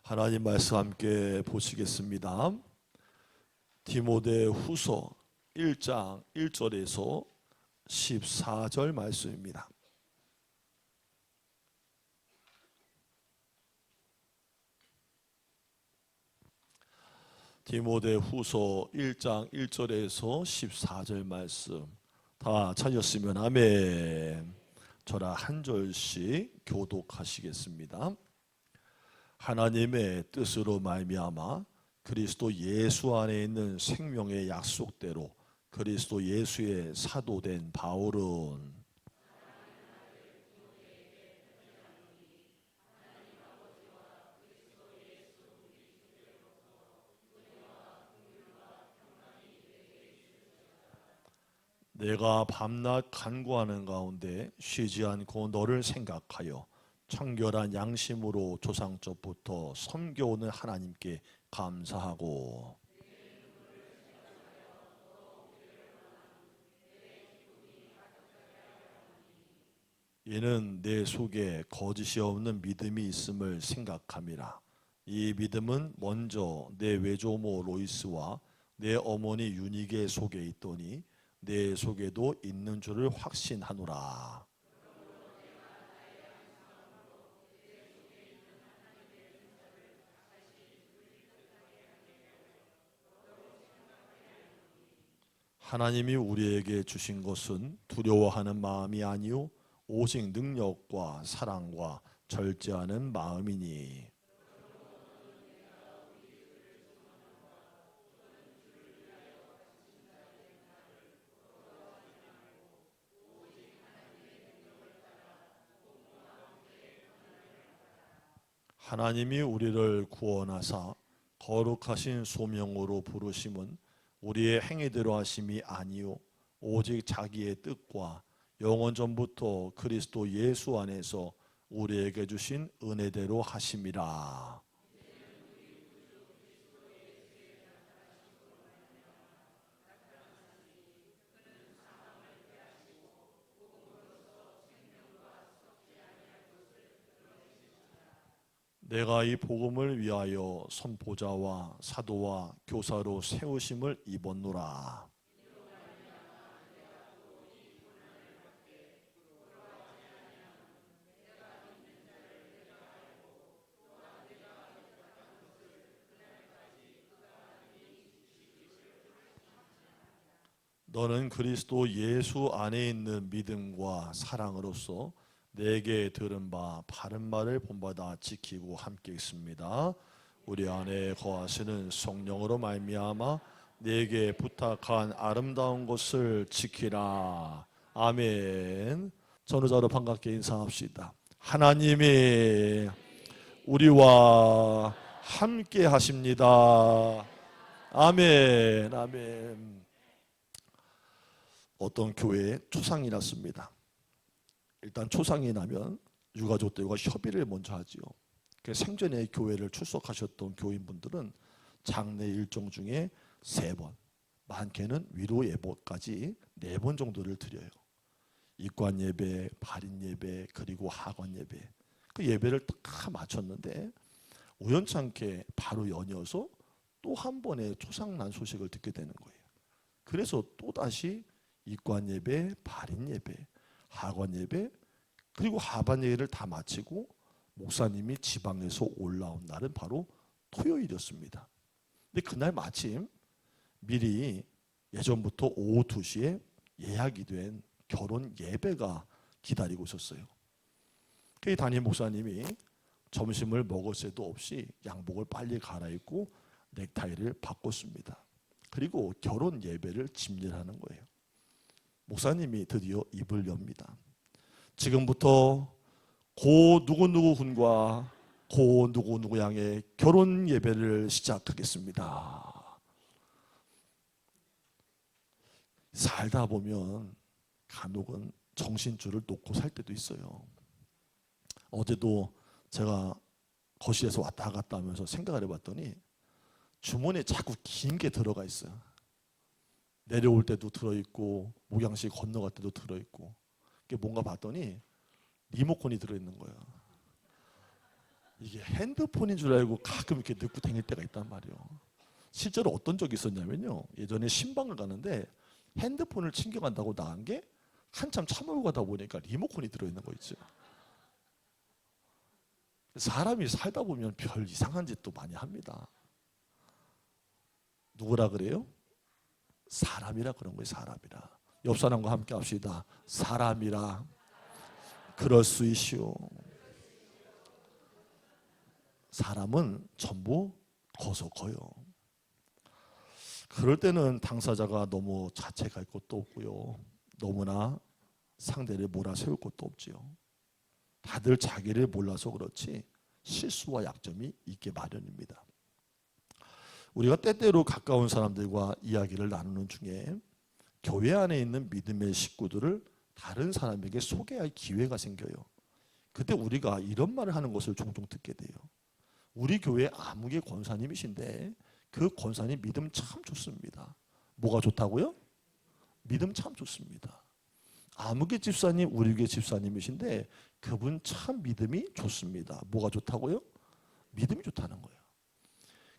하나님 말씀 함께 보시겠습니다. 디모데 후서 1장 1절에서 14절 말씀입니다. 디모데 후서 1장 1절에서 14절 말씀 다 찾았으면 아멘. 저라 한 절씩 교독하시겠습니다. 하나님의 뜻으로 말미암아 그리스도 예수 안에 있는 생명의 약속대로 그리스도 예수의 사도된 바울은 내가 밤낮 간구하는 가운데 쉬지 않고 너를 생각하여 청결한 양심으로 조상적부터 섬겨오는 하나님께 감사하고 이는 내 속에 거짓이 없는 믿음이 있음을 생각함이라. 이 믿음은 먼저 내 외조모 로이스와 내 어머니 유니게 속에 있더니 내 속에도 있는 줄을 확신하노라. 하나님이 우리에게 주신 것은 두려워하는 마음이 아니요 오직 능력과 사랑과 절제하는 마음이니 하나님이 우리를 구원하사 거룩하신 소명으로 부르심은 우리의 행위대로 하심이 아니요 오직 자기의 뜻과 영원 전부터 그리스도 예수 안에서 우리에게 주신 은혜대로 하심이라. 내가 이 복음을 위하여 선포자와 사도와 교사로 세우심을 입었노라. 너는 그리스도 예수 안에 있는 믿음과 사랑으로서 내게 들은 바 바른 말을 본받아 지키고 함께 있습니다. 우리 안에 거하시는 성령으로 말미암아 내게 부탁한 아름다운 것을 지키라. 아멘. 전우자로 반갑게 인사합시다. 하나님이 우리와 함께 하십니다. 아멘. 아멘. 어떤 교회에 초상이 났습니다. 일단 초상이 나면 유가족들과 협의를 먼저 하지요. 생전에 교회를 출석하셨던 교인분들은 장례 일정 중에 3번, 많게는 위로 예배까지 4번 정도를 드려요. 입관 예배, 발인 예배, 그리고 하관 예배. 그 예배를 다 마쳤는데 우연찮게 바로 연이어서 또 한 번의 초상난 소식을 듣게 되는 거예요. 그래서 또다시 입관 예배, 발인 예배, 하관 예배, 그리고 하반 예배를 다 마치고 목사님이 지방에서 올라온 날은 바로 토요일이었습니다. 근데 그날 마침 미리 예전부터 오후 2시에 예약이 된 결혼 예배가 기다리고 있었어요. 그 담임 목사님이 점심을 먹을 새도 없이 양복을 빨리 갈아입고 넥타이를 바꿨습니다. 그리고 결혼 예배를 집례하는 거예요. 목사님이 드디어 입을 엽니다. 지금부터 고 누구누구 군과 고 누구누구 양의 결혼 예배를 시작하겠습니다. 살다 보면 간혹은 정신줄을 놓고 살 때도 있어요. 어제도 제가 거실에서 왔다 갔다 하면서 생각을 해봤더니 주머니에 자꾸 긴 게 들어가 있어요. 내려올 때도 들어있고 목양실 건너갈 때도 들어있고 뭔가 봤더니 리모컨이 들어있는 거예요. 이게 핸드폰인 줄 알고 가끔 이렇게 넣고 다닐 때가 있단 말이에요. 실제로 어떤 적이 있었냐면요. 예전에 신방을 가는데 핸드폰을 챙겨간다고 나간 게 한참 차 몰고 가다 보니까 리모컨이 들어있는 거 있죠. 사람이 살다 보면 별 이상한 짓도 많이 합니다. 누구라 그래요? 사람이라 그런 거예요. 사람이라. 옆 사람과 함께 합시다. 사람이라 그럴 수 있시오. 사람은 전부 거서.거요. 그럴 때는 당사자가 너무 자책할 것도 없고요. 너무나 상대를 몰아세울 것도 없지요. 다들 자기를 몰라서 그렇지 실수와 약점이 있게 마련입니다. 우리가 때때로 가까운 사람들과 이야기를 나누는 중에 교회 안에 있는 믿음의 식구들을 다른 사람에게 소개할 기회가 생겨요. 그때 우리가 이런 말을 하는 것을 종종 듣게 돼요. 우리 교회 아무개 권사님이신데 그 권사님 믿음 참 좋습니다. 뭐가 좋다고요? 믿음 참 좋습니다. 아무개 집사님 우리 교회 집사님이신데 그분 참 믿음이 좋습니다. 뭐가 좋다고요? 믿음이 좋다는 거예요.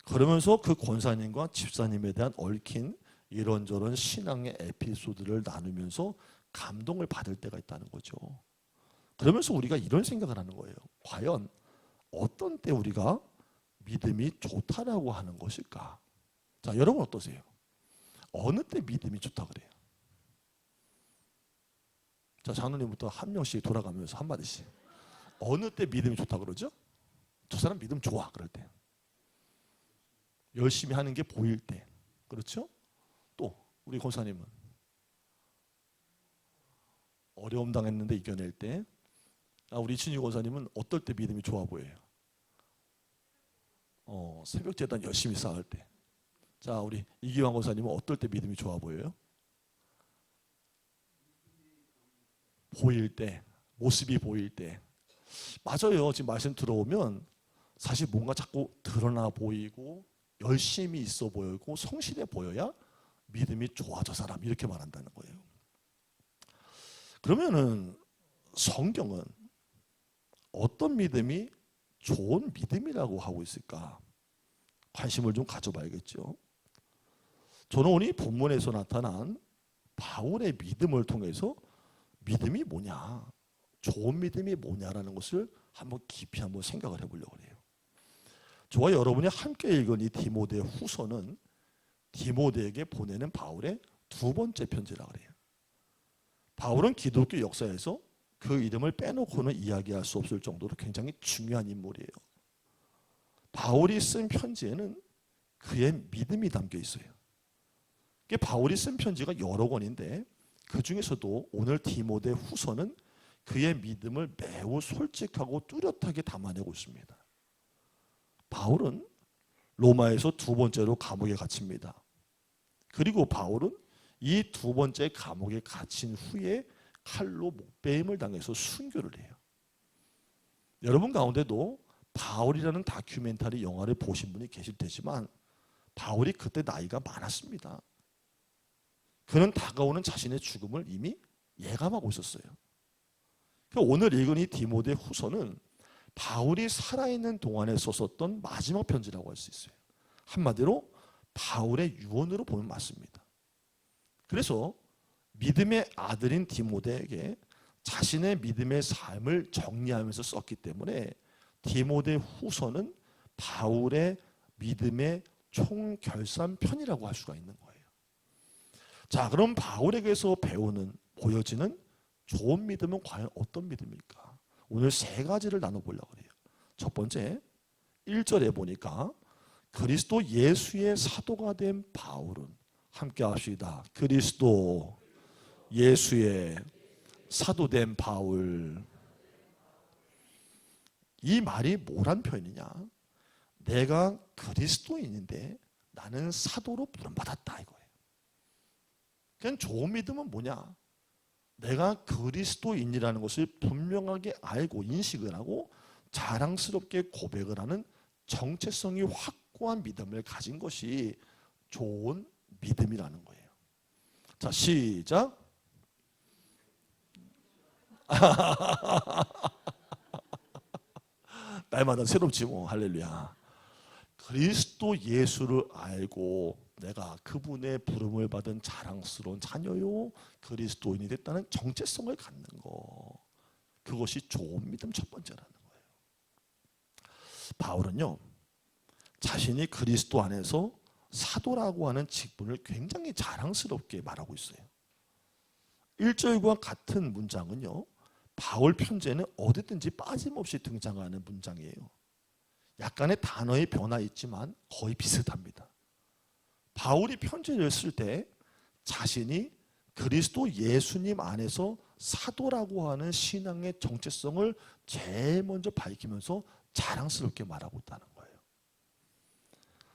그러면서 그 권사님과 집사님에 대한 얽힌 이런저런 신앙의 에피소드를 나누면서 감동을 받을 때가 있다는 거죠. 그러면서 우리가 이런 생각을 하는 거예요. 과연 어떤 때 우리가 믿음이 좋다라고 하는 것일까? 자, 여러분 어떠세요? 어느 때 믿음이 좋다 그래요? 자, 장로님부터 한 명씩 돌아가면서 한마디씩. 어느 때 믿음이 좋다 그러죠? 저 사람 믿음 좋아 그럴 때. 열심히 하는 게 보일 때. 그렇죠? 또 우리 권사님은 어려움 당했는데 이겨낼 때. 우리 진유 권사님은 어떨 때 믿음이 좋아 보여요? 새벽 제단 열심히 쌓을 때. 자, 우리 이기환 권사님은 어떨 때 믿음이 좋아 보여요? 보일 때, 모습이 보일 때. 맞아요. 지금 말씀 들어오면 사실 뭔가 자꾸 드러나 보이고 열심히 있어 보이고 성실해 보여야 믿음이 좋아져 사람 이렇게 말한다는 거예요. 그러면은 성경은 어떤 믿음이 좋은 믿음이라고 하고 있을까? 관심을 좀 가져봐야겠죠. 저는 오늘 본문에서 나타난 바울의 믿음을 통해서 믿음이 뭐냐, 좋은 믿음이 뭐냐라는 것을 한번 깊이 한번 생각을 해보려고 해요. 저와 여러분이 함께 읽은 이 디모데 후서는 디모데에게 보내는 바울의 두 번째 편지라고 해요. 바울은 기독교 역사에서 그 이름을 빼놓고는 이야기할 수 없을 정도로 굉장히 중요한 인물이에요. 바울이 쓴 편지에는 그의 믿음이 담겨 있어요. 바울이 쓴 편지가 여러 권인데 그 중에서도 오늘 디모데 후서는 그의 믿음을 매우 솔직하고 뚜렷하게 담아내고 있습니다. 바울은 로마에서 두 번째로 감옥에 갇힙니다. 그리고 바울은 이 두 번째 감옥에 갇힌 후에 칼로 목베임을 당해서 순교를 해요. 여러분 가운데도 바울이라는 다큐멘터리 영화를 보신 분이 계실 테지만 바울이 그때 나이가 많았습니다. 그는 다가오는 자신의 죽음을 이미 예감하고 있었어요. 오늘 읽은 이 디모데 후서는 바울이 살아있는 동안에 썼었던 마지막 편지라고 할 수 있어요. 한마디로 바울의 유언으로 보면 맞습니다. 그래서 믿음의 아들인 디모데에게 자신의 믿음의 삶을 정리하면서 썼기 때문에 디모데 후서는 바울의 믿음의 총결산편이라고 할 수가 있는 거예요. 자, 그럼 바울에게서 배우는, 보여지는 좋은 믿음은 과연 어떤 믿음일까? 오늘 세 가지를 나눠보려고 해요. 첫 번째, 1절에 보니까 그리스도 예수의 사도가 된 바울은, 함께 합시다. 그리스도 예수의 사도된 바울. 이 말이 뭐란 표현이냐? 내가 그리스도인인데 나는 사도로 부름받았다 이거예요. 그냥 좋은 믿음은 뭐냐? 내가 그리스도인이라는 것을 분명하게 알고 인식을 하고 자랑스럽게 고백을 하는 정체성이 확고한 믿음을 가진 것이 좋은 믿음이라는 거예요. 자, 시작. 날마다 새롭지 뭐. 할렐루야. 그리스도 예수를 알고 내가 그분의 부름을 받은 자랑스러운 자녀요 그리스도인이 됐다는 정체성을 갖는 거, 그것이 좋은 믿음 첫 번째라는 거예요. 바울은요 자신이 그리스도 안에서 사도라고 하는 직분을 굉장히 자랑스럽게 말하고 있어요. 1절과 같은 문장은요 바울 편지에는 어디든지 빠짐없이 등장하는 문장이에요. 약간의 단어의 변화 있지만 거의 비슷합니다. 바울이 편지를 쓸 때 자신이 그리스도 예수님 안에서 사도라고 하는 신앙의 정체성을 제일 먼저 밝히면서 자랑스럽게 말하고 있다는 거예요.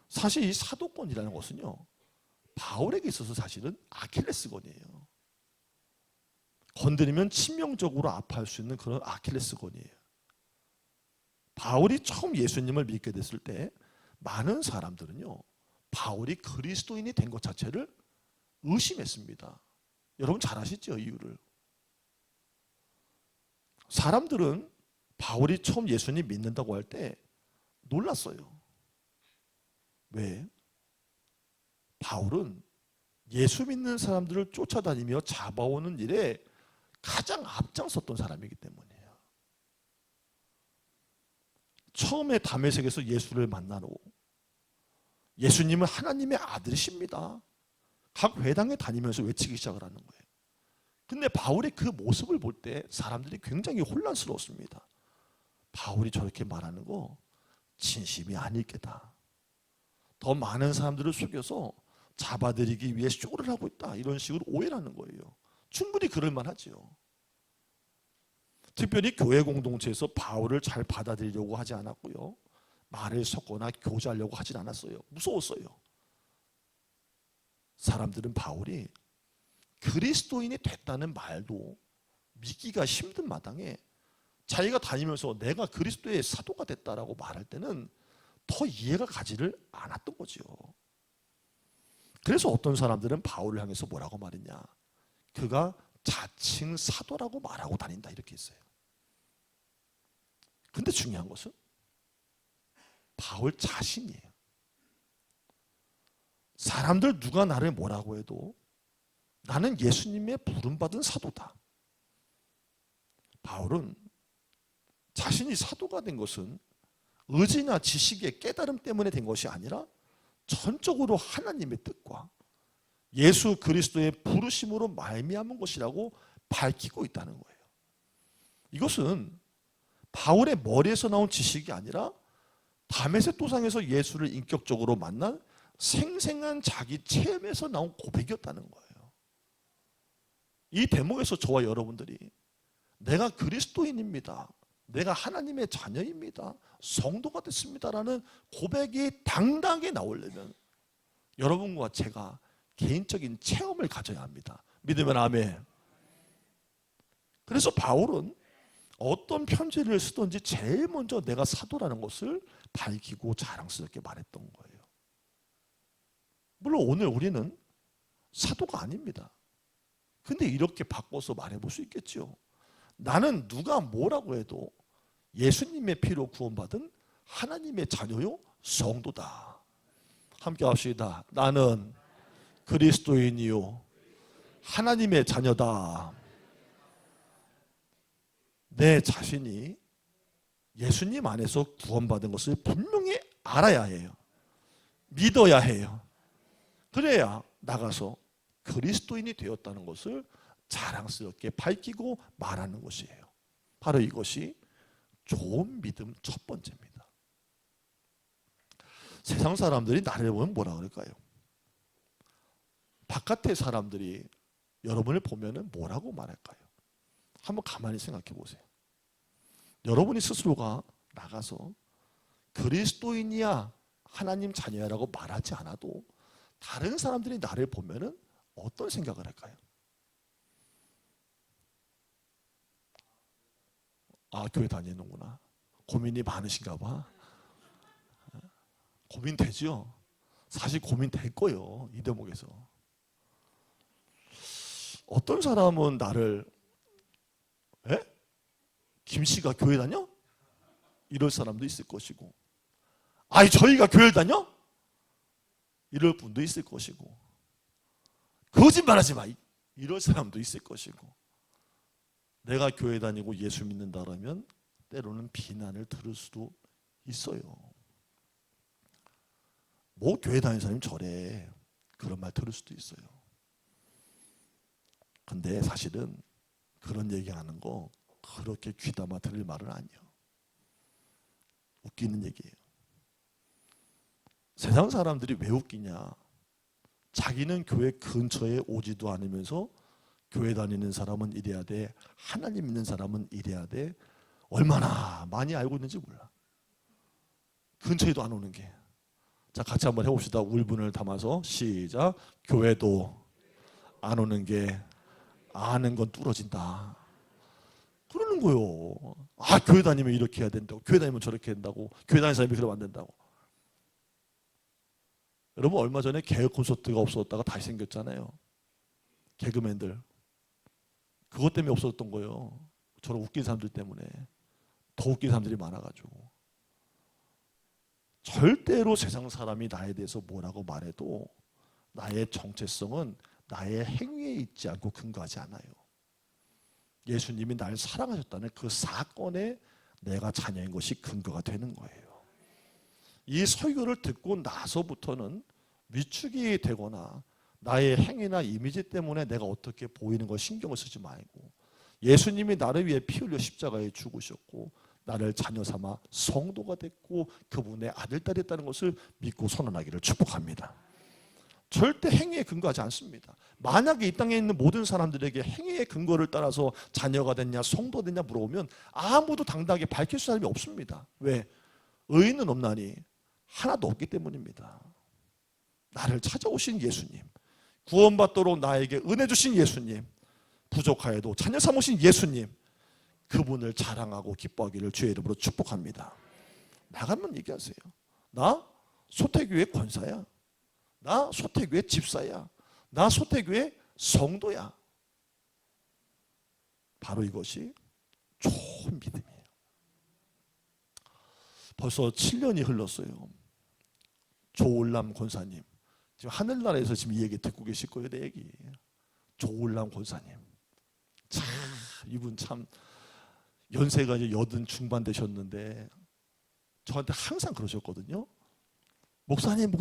사실 이 사도권이라는 것은요 바울에게 있어서 사실은 아킬레스건이에요. 건드리면 치명적으로 아파할 수 있는 그런 아킬레스건이에요. 바울이 처음 예수님을 믿게 됐을 때 많은 사람들은요 바울이 그리스도인이 된 것 자체를 의심했습니다. 여러분 잘 아시죠? 이유를. 사람들은 바울이 처음 예수님 믿는다고 할 때 놀랐어요. 왜? 바울은 예수 믿는 사람들을 쫓아다니며 잡아오는 일에 가장 앞장섰던 사람이기 때문이에요. 처음에 다메섹에서 예수를 만나러 예수님은 하나님의 아들이십니다. 각 회당에 다니면서 외치기 시작을 하는 거예요. 근데 바울의 그 모습을 볼 때 사람들이 굉장히 혼란스러웠습니다. 바울이 저렇게 말하는 거 진심이 아닐 게다. 더 많은 사람들을 속여서 잡아들이기 위해 쇼를 하고 있다. 이런 식으로 오해를 하는 거예요. 충분히 그럴 만하지요. 특별히 교회 공동체에서 바울을 잘 받아들이려고 하지 않았고요. 말을 섞거나 교제하려고 하진 않았어요. 무서웠어요. 사람들은 바울이 그리스도인이 됐다는 말도 믿기가 힘든 마당에 자기가 다니면서 내가 그리스도의 사도가 됐다라고 말할 때는 더 이해가 가지를 않았던 거죠. 그래서 어떤 사람들은 바울을 향해서 뭐라고 말했냐, 그가 자칭 사도라고 말하고 다닌다 이렇게 했어요. 근데 중요한 것은 바울 자신이에요. 사람들 누가 나를 뭐라고 해도 나는 예수님의 부름받은 사도다. 바울은 자신이 사도가 된 것은 의지나 지식의 깨달음 때문에 된 것이 아니라 전적으로 하나님의 뜻과 예수 그리스도의 부르심으로 말미암은 것이라고 밝히고 있다는 거예요. 이것은 바울의 머리에서 나온 지식이 아니라 다메섹 도상에서 예수를 인격적으로 만난 생생한 자기 체험에서 나온 고백이었다는 거예요. 이 대목에서 저와 여러분들이 내가 그리스도인입니다, 내가 하나님의 자녀입니다, 성도가 됐습니다라는 고백이 당당하게 나오려면 여러분과 제가 개인적인 체험을 가져야 합니다. 믿으면 아멘. 그래서 바울은 어떤 편지를 쓰든지 제일 먼저 내가 사도라는 것을 밝히고 자랑스럽게 말했던 거예요. 물론 오늘 우리는 사도가 아닙니다. 근데 이렇게 바꿔서 말해볼 수 있겠죠. 나는 누가 뭐라고 해도 예수님의 피로 구원받은 하나님의 자녀요 성도다. 함께 합시다. 나는 그리스도인이요 하나님의 자녀다. 내 자신이 예수님 안에서 구원받은 것을 분명히 알아야 해요. 믿어야 해요. 그래야 나가서 그리스도인이 되었다는 것을 자랑스럽게 밝히고 말하는 것이에요. 바로 이것이 좋은 믿음 첫 번째입니다. 세상 사람들이 나를 보면 뭐라 그럴까요? 바깥의 사람들이 여러분을 보면 뭐라고 말할까요? 한번 가만히 생각해 보세요. 여러분이 스스로가 나가서 그리스도인이야 하나님 자녀야라고 말하지 않아도 다른 사람들이 나를 보면 어떤 생각을 할까요? 아, 교회 다니는구나. 고민이 많으신가 봐. 고민되죠? 사실 고민될 거예요. 이 대목에서. 어떤 사람은 나를 김 씨가 교회 다녀? 이럴 사람도 있을 것이고, 아니 저희가 교회 다녀? 이럴 분도 있을 것이고, 거짓말하지 마 이럴 사람도 있을 것이고, 내가 교회 다니고 예수 믿는다라면 때로는 비난을 들을 수도 있어요. 뭐 교회 다니는 사람이 저래, 그런 말 들을 수도 있어요. 근데 사실은 그런 얘기하는 거 그렇게 귀담아 들을 말은 아니에요. 웃기는 얘기예요. 세상 사람들이 왜 웃기냐? 자기는 교회 근처에 오지도 않으면서 교회 다니는 사람은 이래야 돼, 하나님 믿는 사람은 이래야 돼, 얼마나 많이 알고 있는지 몰라. 근처에도 안 오는 게. 자, 같이 한번 해봅시다. 울분을 담아서 시작. 교회도 안 오는 게 아는 건 뚫어진다. 그러는 거요. 아, 교회 다니면 이렇게 해야 된다고, 교회 다니면 저렇게 된다고, 교회 다니는 사람이 그러면 안 된다고. 여러분, 얼마 전에 개그 콘서트가 없어졌다가 다시 생겼잖아요. 개그맨들. 그것 때문에 없어졌던 거예요. 저런 웃긴 사람들 때문에. 더 웃긴 사람들이 많아가지고. 절대로 세상 사람이 나에 대해서 뭐라고 말해도 나의 정체성은 나의 행위에 있지 않고 근거하지 않아요. 예수님이 나를 사랑하셨다는 그 사건에 내가 자녀인 것이 근거가 되는 거예요. 이 설교를 듣고 나서부터는 위축이 되거나 나의 행위나 이미지 때문에 내가 어떻게 보이는 걸 신경을 쓰지 말고, 예수님이 나를 위해 피 흘려 십자가에 죽으셨고 나를 자녀 삼아 성도가 됐고 그분의 아들, 딸이 됐다는 것을 믿고 선언하기를 축복합니다. 절대 행위에 근거하지 않습니다. 만약에 이 땅에 있는 모든 사람들에게 행위의 근거를 따라서 자녀가 됐냐 성도 됐냐 물어보면 아무도 당당하게 밝힐 사람이 없습니다. 왜? 의인은 없나니 하나도 없기 때문입니다. 나를 찾아오신 예수님, 구원받도록 나에게 은혜 주신 예수님, 부족하여도 자녀 삼으신 예수님, 그분을 자랑하고 기뻐하기를 주의 이름으로 축복합니다. 나가면 얘기하세요. 나 소태교회 권사야. 나 소태교회 집사야. 나 소태교회 성도야. 바로 이것이 좋은 믿음이에요. 벌써 7년이 흘렀어요. 조올람 권사님, 지금 하늘나라에서 지금 이 얘기 듣고 계실 거예요. 내 얘기. 조올람 권사님, 참 이분 참 연세가 이제 80 중반 되셨는데 저한테 항상 그러셨거든요. 목사님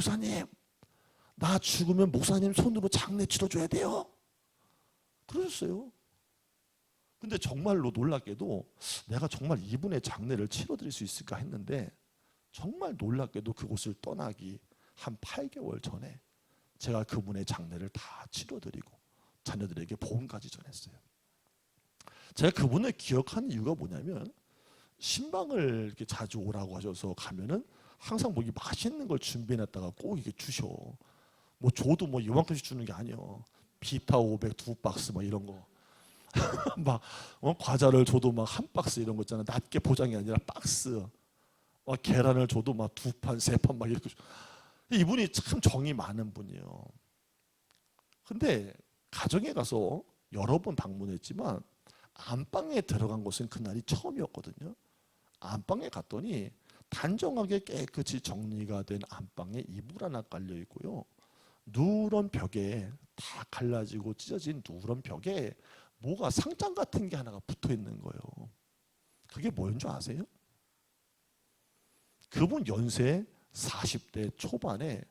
나 죽으면 목사님 손으로 장례 치러줘야 돼요. 그러셨어요. 근데 정말로 놀랍게도 내가 정말 이분의 장례를 치러드릴 수 있을까 했는데, 정말 놀랍게도 그곳을 떠나기 한 8개월 전에 제가 그분의 장례를 다 치러드리고 자녀들에게 복음까지 전했어요. 제가 그분을 기억하는 이유가 뭐냐면, 신방을 이렇게 자주 오라고 하셔서 가면은 항상 뭐 맛있는 걸 준비해놨다가 꼭 이게 주셔. 뭐 줘도 뭐 요만큼씩 주는 게 아니에요. 비타 500 2박스 막 이런 거. 막 과자를 줘도 막 한 박스 이런 거 있잖아. 낱개 포장이 아니라 박스. 계란을 줘도 막 2판 3판 막 이렇게. 이분이 참 정이 많은 분이에요. 근데 가정에 가서 여러 번 방문했지만 안방에 들어간 것은 그날이 처음이었거든요. 안방에 갔더니 단정하게 깨끗이 정리가 된 안방에 이불 하나 깔려 있고요. 누런 벽에 다 갈라지고 찢어진 누런 벽에 뭐가 상장 같은 게 하나가 붙어 있는 거예요. 그게 뭐인 줄 아세요? 그분 연세 40대 초반에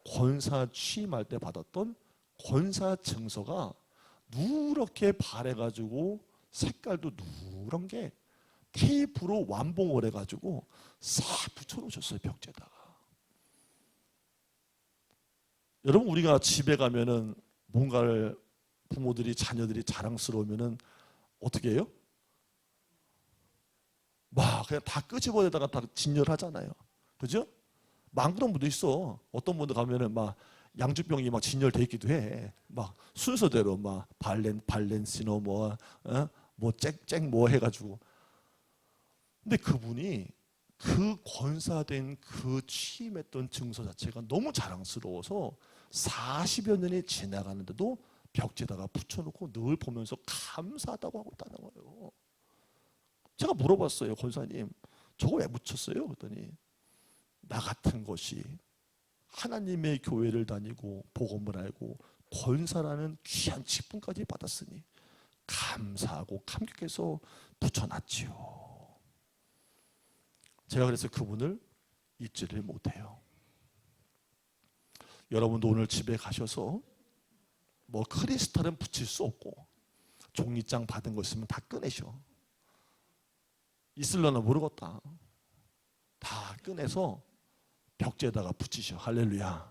권사 취임할 때 받았던 권사 증서가 누렇게 바래가지고 색깔도 누런 게 테이프로 완봉을 해가지고 싹 붙여놓으셨어요, 벽지에다가. 여러분, 우리가 집에 가면은 뭔가를 부모들이 자녀들이 자랑스러우면은 어떻게 해요? 막 그냥 다 끄집어내다가 다 진열하잖아요. 그죠? 막 그런 분도 있어. 어떤 분들 가면은 막 양주병이 막 진열돼 있기도 해. 막 순서대로 막 발렌시노 뭐 쨍쨍 뭐 해가지고. 근데 그분이 그 권사된 그 취임했던 증서 자체가 너무 자랑스러워서 40여 년이 지나가는데도 벽지에다가 붙여놓고 늘 보면서 감사하다고 하고 있다는 거예요. 제가 물어봤어요. 권사님, 저거 왜 붙였어요? 그랬더니 나 같은 것이 하나님의 교회를 다니고 복음을 알고 권사라는 귀한 직분까지 받았으니 감사하고 감격해서 붙여놨지요. 제가 그래서 그분을 잊지를 못해요. 여러분도 오늘 집에 가셔서 뭐 크리스탈은 붙일 수 없고 종이장 받은 거 있으면 다 꺼내셔. 있을려나 모르겠다. 다 꺼내서 벽지에다가 붙이셔. 할렐루야.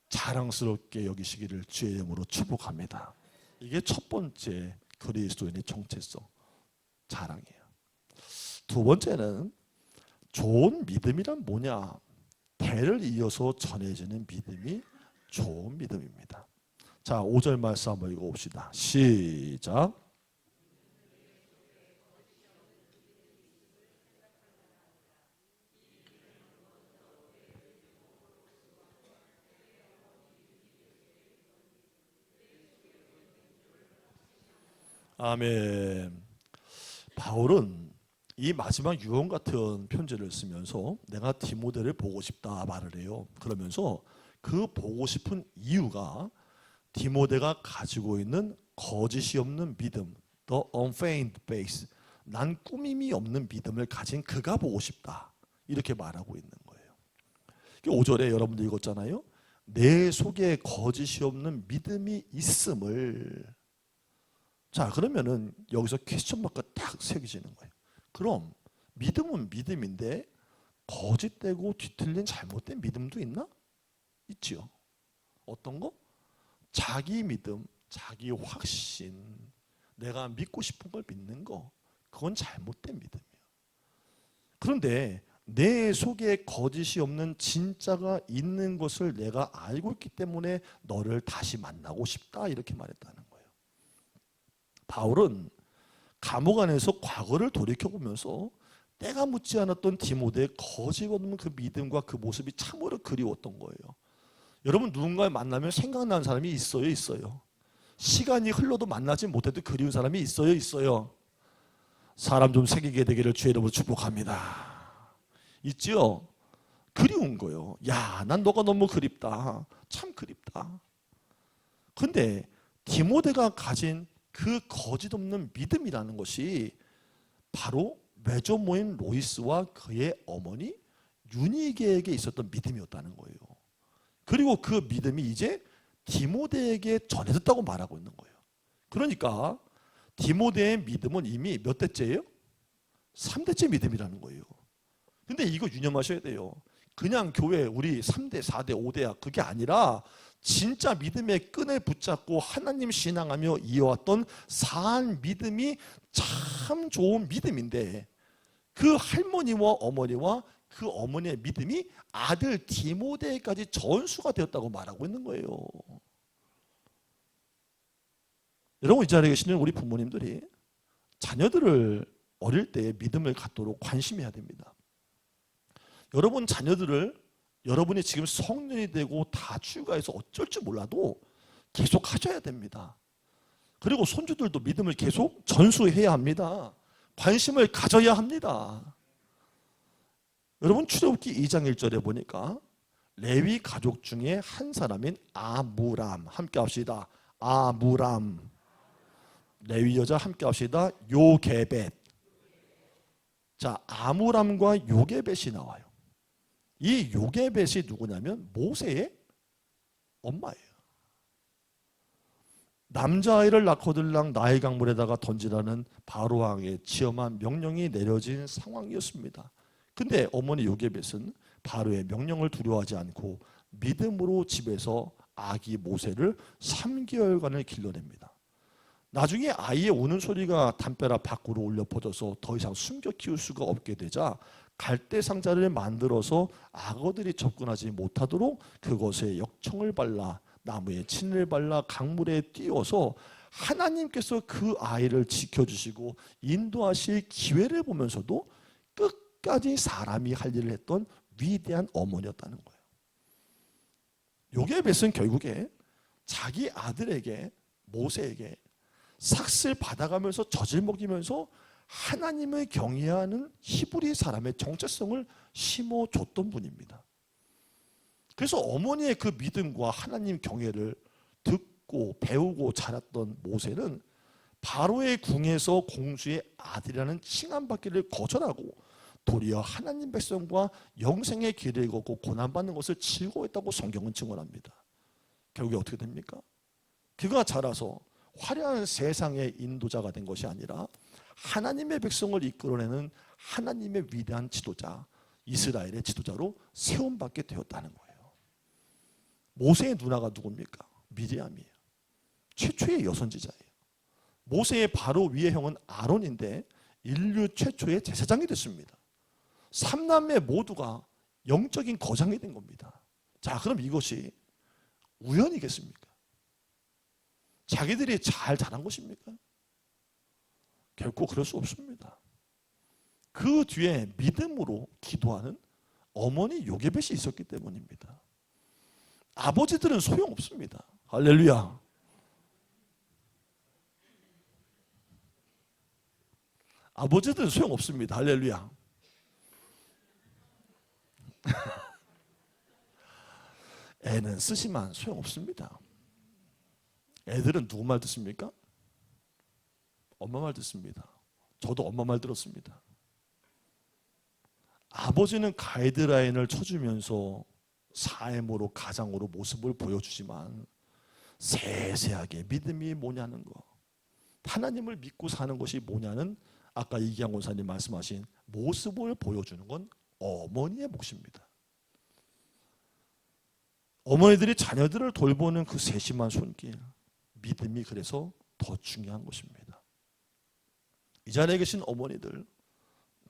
자랑스럽게 여기시기를 주의 이름으로 축복합니다. 이게 첫 번째 그리스도인의 정체성, 자랑이에요. 두 번째는 좋은 믿음이란 뭐냐? 대를 이어서 전해지는 믿음이 좋은 믿음입니다. 자, 5절 말씀 한번 읽어봅시다. 시작. 아멘. 바울은 이 마지막 유언 같은 편지를 쓰면서 내가 디모데를 보고 싶다 말을 해요. 그러면서 그 보고 싶은 이유가 디모데가 가지고 있는 거짓이 없는 믿음, the unfeigned faith, 난 꾸밈이 없는 믿음을 가진 그가 보고 싶다. 이렇게 말하고 있는 거예요. 5절에 여러분들 읽었잖아요. 내 속에 거짓이 없는 믿음이 있음을. 자, 그러면은 여기서 퀘스천 마크가 딱 새겨지는 거예요. 그럼 믿음은 믿음인데 거짓되고 뒤틀린 잘못된 믿음도 있나? 있지요. 어떤 거? 자기 믿음, 자기 확신, 내가 믿고 싶은 걸 믿는 거, 그건 잘못된 믿음이에요. 그런데 내 속에 거짓이 없는 진짜가 있는 것을 내가 알고 있기 때문에 너를 다시 만나고 싶다 이렇게 말했다는 거예요. 바울은 감옥 안에서 과거를 돌이켜보면서 때가 묻지 않았던 디모데의 거짓 없는 그 믿음과 그 모습이 참으로 그리웠던 거예요. 여러분 누군가를 만나면 생각나는 사람이 있어요? 있어요? 시간이 흘러도 만나지 못해도 그리운 사람이 있어요? 있어요? 사람 좀 새기게 되기를 주의 이름으로 축복합니다. 있지요? 그리운 거예요. 야, 난 너가 너무 그립다. 참 그립다. 근데 디모데가 가진 그 거짓 없는 믿음이라는 것이 바로 외조모인 로이스와 그의 어머니 유니게에게 있었던 믿음이었다는 거예요. 그리고 그 믿음이 이제 디모데에게 전해졌다고 말하고 있는 거예요. 그러니까 디모데의 믿음은 이미 몇 대째예요? 3대째 믿음이라는 거예요. 근데 이거 유념하셔야 돼요. 그냥 교회 우리 3대, 4대, 5대야 그게 아니라 진짜 믿음의 끈을 붙잡고 하나님 신앙하며 이어왔던 산 믿음이 참 좋은 믿음인데 그 할머니와 어머니와 그 어머니의 믿음이 아들 디모데까지 전수가 되었다고 말하고 있는 거예요. 여러분 이 자리에 계시는 우리 부모님들이 자녀들을 어릴 때 믿음을 갖도록 관심해야 됩니다. 여러분 자녀들을 여러분이 지금 성년이 되고 다 출가해서 어쩔 줄 몰라도 계속 하셔야 됩니다. 그리고 손주들도 믿음을 계속 전수해야 합니다. 관심을 가져야 합니다. 여러분 출애굽기 2장 1절에 보니까 레위 가족 중에 한 사람인 아므람 함께 합시다. 아므람. 레위 여자 함께 합시다. 요게벳. 자, 아므람과 요게벳이 나와요. 이 요게벳이 누구냐면 모세의 엄마예요. 남자아이를 낳거들랑 나일 강물에다가 던지라는 바로 왕의 지엄한 명령이 내려진 상황이었습니다. 근데 어머니 요게벳은 바로의 명령을 두려워하지 않고 믿음으로 집에서 아기 모세를 3개월간을 길러냅니다. 나중에 아이의 우는 소리가 담벼락 밖으로 울려 퍼져서 더 이상 숨겨 키울 수가 없게 되자 갈대 상자를 만들어서 악어들이 접근하지 못하도록 그것에 역청을 발라 나무에 침을 발라 강물에 띄워서 하나님께서 그 아이를 지켜주시고 인도하실 기회를 보면서도 끝까지 사람이 할 일을 했던 위대한 어머니였다는 거예요. 요게벳은 결국에 자기 아들에게 모세에게 삭슬 받아가면서 젖을 먹이면서 하나님을 경외하는 히브리 사람의 정체성을 심어줬던 분입니다. 그래서 어머니의 그 믿음과 하나님 경외를 듣고 배우고 자랐던 모세는 바로의 궁에서 공주의 아들이라는 칭함받기를 거절하고 도리어 하나님 백성과 영생의 길을 걷고 고난받는 것을 즐거워했다고 성경은 증언합니다. 결국에 어떻게 됩니까? 그가 자라서 화려한 세상의 인도자가 된 것이 아니라 하나님의 백성을 이끌어내는 하나님의 위대한 지도자, 이스라엘의 지도자로 세움받게 되었다는 거예요. 모세의 누나가 누굽니까? 미리암이에요. 최초의 여선지자예요. 모세의 바로 위의 형은 아론인데 인류 최초의 제사장이 됐습니다. 3남매 모두가 영적인 거장이 된 겁니다. 자, 그럼 이것이 우연이겠습니까? 자기들이 잘 자란 것입니까? 결코 그럴 수 없습니다. 그 뒤에 믿음으로 기도하는 어머니 요게벳이 있었기 때문입니다. 아버지들은 소용없습니다. 할렐루야. 아버지들은 소용없습니다. 할렐루야. 애는 쓰지만 소용없습니다. 애들은 누구 말 듣습니까? 엄마 말 듣습니다. 저도 엄마 말 들었습니다. 아버지는 가이드라인을 쳐주면서 삶으로 가장으로 모습을 보여주지만 세세하게 믿음이 뭐냐는 거, 하나님을 믿고 사는 것이 뭐냐는 아까 이기양 원사님 말씀하신 모습을 보여주는 건 어머니의 몫입니다. 어머니들이 자녀들을 돌보는 그 세심한 손길, 믿음이 그래서 더 중요한 것입니다. 이 자리에 계신 어머니들,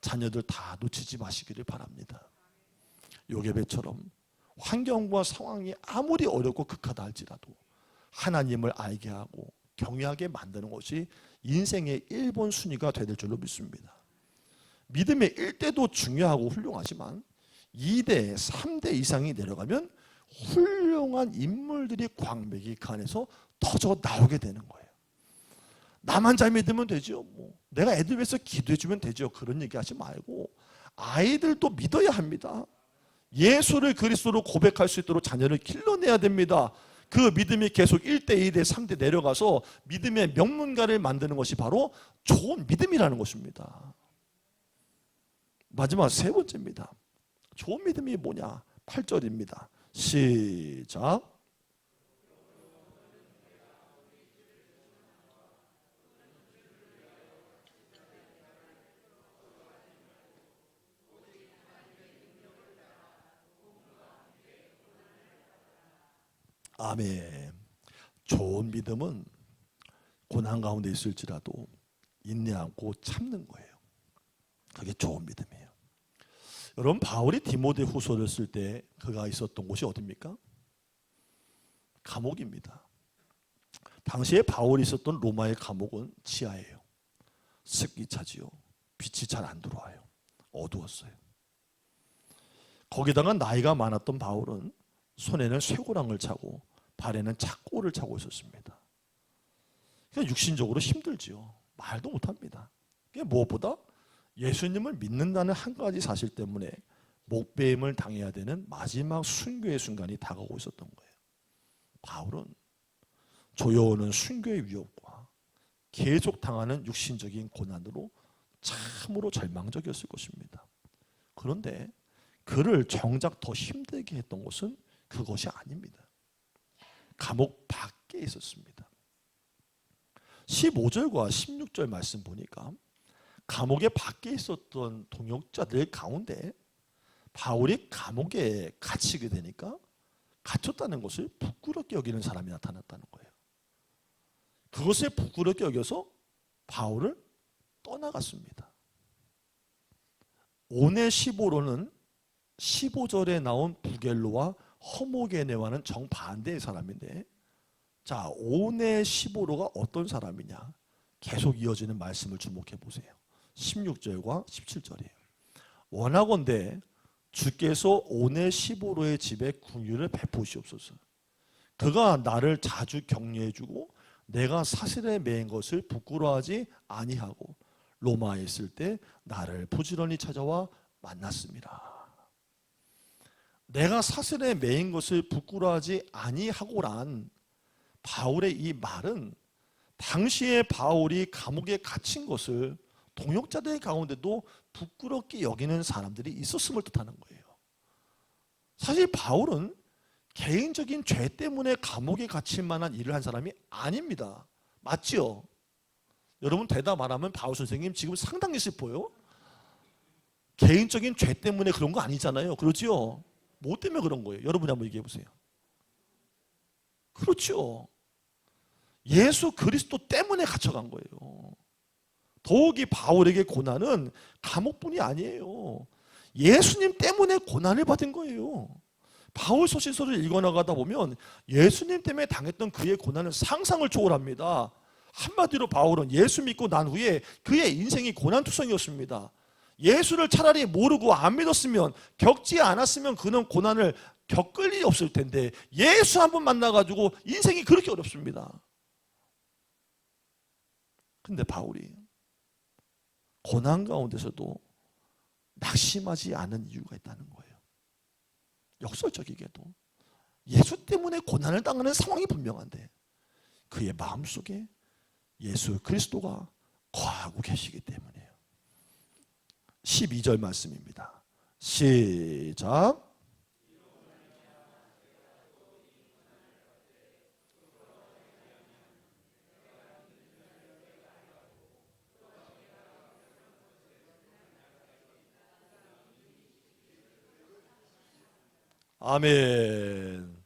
자녀들 다 놓치지 마시기를 바랍니다. 요게벳처럼 환경과 상황이 아무리 어렵고 극하다 할지라도 하나님을 알게 하고 경외하게 만드는 것이 인생의 1번 순위가 될 줄로 믿습니다. 믿음의 1대도 중요하고 훌륭하지만 2대, 3대 이상이 내려가면 훌륭한 인물들이 광맥이 그 안에서 터져 나오게 되는 거예요. 나만 잘 믿으면 되죠. 내가 애들 위해서 기도해 주면 되죠. 그런 얘기 하지 말고 아이들도 믿어야 합니다. 예수를 그리스도로 고백할 수 있도록 자녀를 길러내야 됩니다. 그 믿음이 계속 1대, 2대, 3대 내려가서 믿음의 명문가를 만드는 것이 바로 좋은 믿음이라는 것입니다. 마지막 세 번째입니다. 좋은 믿음이 뭐냐? 8절입니다. 시작. 아멘. 좋은 믿음은 고난 가운데 있을지라도 인내하고 참는 거예요. 그게 좋은 믿음이에요. 여러분, 바울이 디모데후서를 쓸 때 그가 있었던 곳이 어디입니까? 감옥입니다. 당시에 바울이 있었던 로마의 감옥은 지하예요. 습기 차지요. 빛이 잘 안 들어와요. 어두웠어요. 거기다가 나이가 많았던 바울은 손에는 쇠고랑을 차고 발에는 착고를 차고 있었습니다. 그러니까 육신적으로 힘들지요. 말도 못합니다. 무엇보다 예수님을 믿는다는 한 가지 사실 때문에 목배임을 당해야 되는 마지막 순교의 순간이 다가오고 있었던 거예요. 바울은 조여오는 순교의 위협과 계속 당하는 육신적인 고난으로 참으로 절망적이었을 것입니다. 그런데 그를 정작 더 힘들게 했던 것은 그것이 아닙니다. 감옥 밖에 있었습니다. 15절과 16절 말씀 보니까 감옥의 밖에 있었던 동역자들 가운데 바울이 감옥에 갇히게 되니까 갇혔다는 것을 부끄럽게 여기는 사람이 나타났다는 거예요. 그것을 부끄럽게 여겨서 바울을 떠나갔습니다. 오네 15로는 15절에 나온 부겔로와 허모게네와는 정반대의 사람인데, 자, 오네 15로가 어떤 사람이냐? 계속 이어지는 말씀을 주목해 보세요. 16절과 17절이에요. 원하건대 주께서 오네 15로의 집에 긍휼을 베푸시옵소서. 그가 나를 자주 격려해 주고 내가 사슬에 매인 것을 부끄러워하지 아니하고 로마에 있을 때 나를 부지런히 찾아와 만났습니다. 내가 사슬에 매인 것을 부끄러워하지 아니하고란 바울의 이 말은 당시에 바울이 감옥에 갇힌 것을 동역자들 가운데도 부끄럽게 여기는 사람들이 있었음을 뜻하는 거예요. 사실 바울은 개인적인 죄 때문에 감옥에 갇힐 만한 일을 한 사람이 아닙니다. 맞죠? 여러분 대답 안 하면 바울 선생님 지금 상당히 슬퍼요. 개인적인 죄 때문에 그런 거 아니잖아요. 그렇죠? 뭐 때문에 그런 거예요? 여러분이 한번 얘기해 보세요. 그렇죠. 예수 그리스도 때문에 갇혀간 거예요. 더욱이 바울에게 고난은 감옥뿐이 아니에요. 예수님 때문에 고난을 받은 거예요. 바울 소신서를 읽어나가다 보면 예수님 때문에 당했던 그의 고난은 상상을 초월합니다. 한마디로 바울은 예수 믿고 난 후에 그의 인생이 고난투성이었습니다. 예수를 차라리 모르고 안 믿었으면, 겪지 않았으면 그는 고난을 겪을 일이 없을 텐데 예수 한 번 만나가지고 인생이 그렇게 어렵습니다. 근데 바울이 고난 가운데서도 낙심하지 않은 이유가 있다는 거예요. 역설적이게도 예수 때문에 고난을 당하는 상황이 분명한데 그의 마음속에 예수 그리스도가 거하고 계시기 때문이에요. 12절 말씀입니다. 시작. 아멘.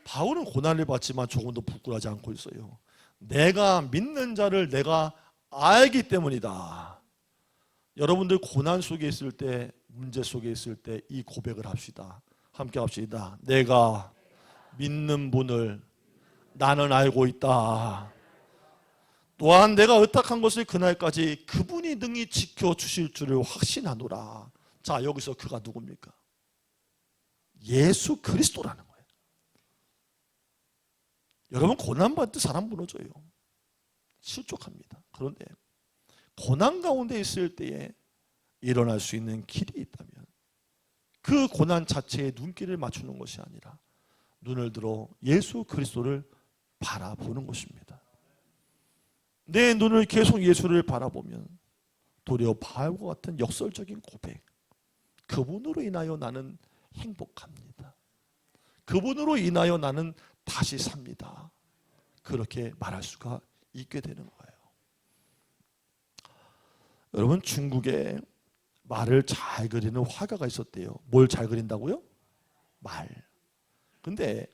바울은 고난을 받지만 조금도 부끄러워하지 않고 있어요. 내가 믿는 자를 내가 알기 때문이다. 여러분들 고난 속에 있을 때, 문제 속에 있을 때 이 고백을 합시다. 함께 합시다. 내가 믿는 분을 나는 알고 있다. 또한 내가 의탁한 것을 그날까지 그분이 능히 지켜주실 줄을 확신하노라. 자, 여기서 그가 누굽니까? 예수 그리스도라는 거예요. 여러분 고난받을 때 사람 무너져요. 실족합니다. 그런데 고난 가운데 있을 때에 일어날 수 있는 길이 있다면 그 고난 자체에 눈길을 맞추는 것이 아니라 눈을 들어 예수 그리스도를 바라보는 것입니다. 내 눈을 계속 예수를 바라보면 도리어 바울과 같은 역설적인 고백, 그분으로 인하여 나는 행복합니다. 그분으로 인하여 나는 다시 삽니다. 그렇게 말할 수가 있게 되는 거예요. 여러분 중국에 말을 잘 그리는 화가가 있었대요. 뭘 잘 그린다고요? 말. 근데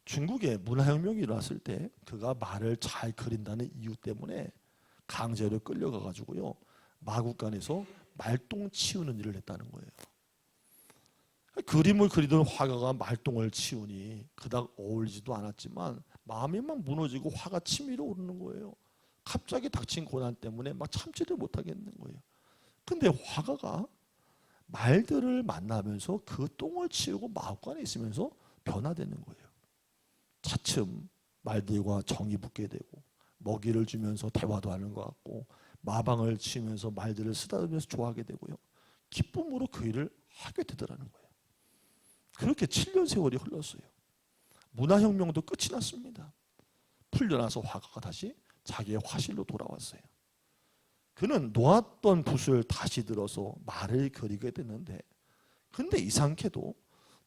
중국에 문화혁명이 일어났을 때 그가 말을 잘 그린다는 이유 때문에 강제로 끌려가 가지고요 마국간에서 말똥 치우는 일을 했다는 거예요. 그림을 그리던 화가가 말똥을 치우니 그닥 어울리지도 않았지만 마음이 막 무너지고 화가 치밀어 오르는 거예요. 갑자기 닥친 고난 때문에 막 참지를 못하겠는 거예요. 근데 화가가 말들을 만나면서 그 똥을 치우고 마국간에 있으면서 변화되는 거예요. 차츰 말들과 정이 붙게 되고 먹이를 주면서 대화도 하는 것 같고 마방을 치면서 말들을 쓰다듬으면서 좋아하게 되고요. 기쁨으로 그 일을 하게 되더라는 거예요. 그렇게 7년 세월이 흘렀어요. 문화혁명도 끝이 났습니다. 풀려나서 화가가 다시 자기의 화실로 돌아왔어요. 그는 놓았던 붓을 다시 들어서 말을 그리게 됐는데 근데 이상하게도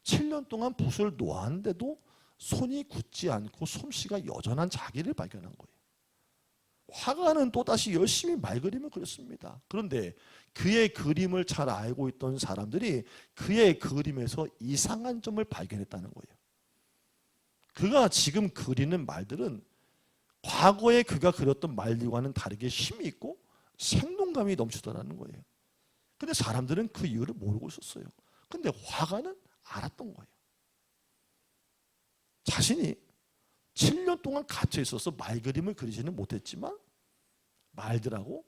7년 동안 붓을 놓았는데도 손이 굳지 않고 솜씨가 여전한 자기를 발견한 거예요. 화가는 또다시 열심히 말 그림을 그렸습니다. 그런데 그의 그림을 잘 알고 있던 사람들이 그의 그림에서 이상한 점을 발견했다는 거예요. 그가 지금 그리는 말들은 과거에 그가 그렸던 말들과는 다르게 힘이 있고 생동감이 넘치더라는 거예요. 근데 사람들은 그 이유를 모르고 있었어요. 근데 화가는 알았던 거예요. 자신이 7년 동안 갇혀 있어서 말 그림을 그리지는 못했지만 말들하고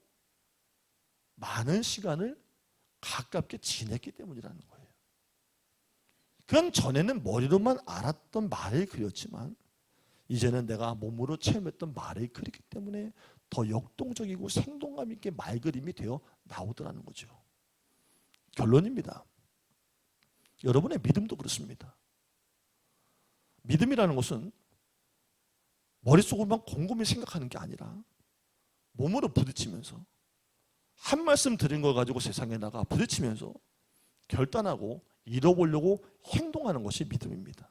많은 시간을 가깝게 지냈기 때문이라는 거예요. 그건 전에는 머리로만 알았던 말을 그렸지만 이제는 내가 몸으로 체험했던 말을 그리기 때문에 더 역동적이고 생동감 있게 말그림이 되어 나오더라는 거죠. 결론입니다. 여러분의 믿음도 그렇습니다. 믿음이라는 것은 머릿속으로만 곰곰이 생각하는 게 아니라 몸으로 부딪히면서 한 말씀 드린 걸 가지고 세상에 나가 부딪히면서 결단하고 이뤄보려고 행동하는 것이 믿음입니다.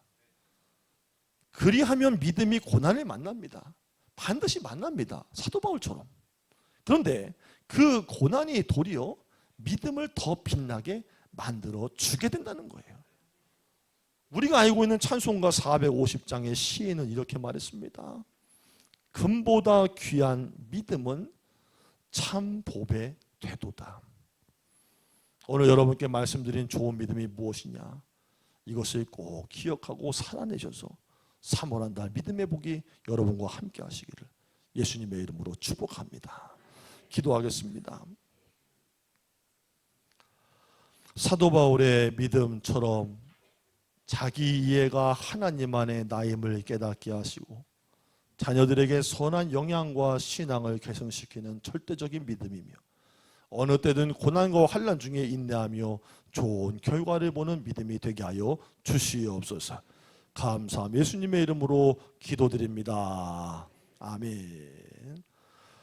그리하면 믿음이 고난을 만납니다. 반드시 만납니다. 사도 바울처럼. 그런데 그 고난이 도리어 믿음을 더 빛나게 만들어 주게 된다는 거예요. 우리가 알고 있는 찬송가 450장의 시인은 이렇게 말했습니다. 금보다 귀한 믿음은 참 보배 되도다. 오늘 여러분께 말씀드린 좋은 믿음이 무엇이냐? 이것을 꼭 기억하고 살아내셔서 3월한 달 믿음의 복이 여러분과 함께 하시기를 예수님의 이름으로 축복합니다. 기도하겠습니다. 사도 바울의 믿음처럼 자기 이해가 하나님 안에 나임을 깨닫게 하시고 자녀들에게 선한 영향과 신앙을 개성시키는 절대적인 믿음이며 어느 때든 고난과 환난 중에 인내하며 좋은 결과를 보는 믿음이 되게 하여 주시옵소서. 감사함 예수님의 이름으로 기도드립니다. 아멘.